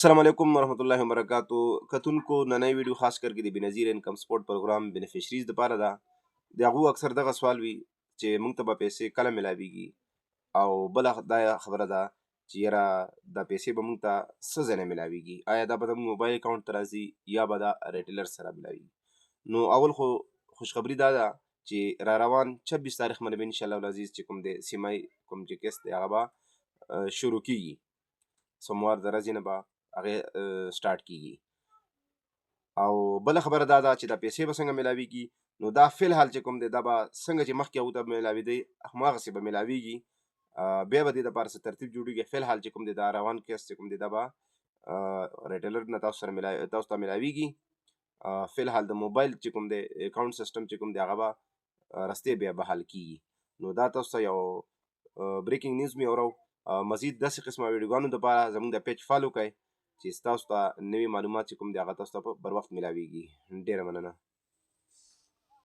السلام علیکم ورحمۃ اللہ وبرکاتہ. کتونکو نننۍ ویډیو خاص کر کې د بنظیر انکم سپورټ پروګرام بینیفیشریز دپاره ده. د هغو اکثر دغه سوال وي چې موږ ته به پیسې کله ملاویږي او بله دا خبره ده چې یاره دا پیسې به موږ ته څه ځای نه ملاویږي، آیا دا به زموږ موبایل اکاونټ ته راځي یا به دا ریټیلر سره ملاویږي. نو اول خو خوشخبري دا ده چې را روان 26 تاریخ باندې به انشاءالله العزیز چې کوم دی سیمای کوم چې کیس دی هغه به شروع کیږي. سوموار د ورځې نه به هغې سټارټ کیږي. او بله خبره دا ده چې دا پیسې به څنګه ملاویږي. نو دا فی الحال چې کوم دی دا به څنګه چې مخکې هغو ته ملاوېدی هماغسې به ملاویږي. بیا به دې دپاره څه ترتیب جوړېږي. فی الحال چې کوم دی دا روان کیس چې کوم دی دا به ریټیلر نه تاسو ته ملاویږي. فی الحال د موبایل چې کوم دی اکاونټ سیسټم چې کوم دی هغه به رستې بیا بحال کیږي. نو دا تاسو ته یو بریکینګ نیوز مې اورو. مزید داسې قسمه ویډیوګانو دپاره زموږ د پیج فالو کړئ چې ستاسو ته نوي معلومات چې کوم دی هغه تاسو ته په بر وخت ملاویږي. ډېره مننه.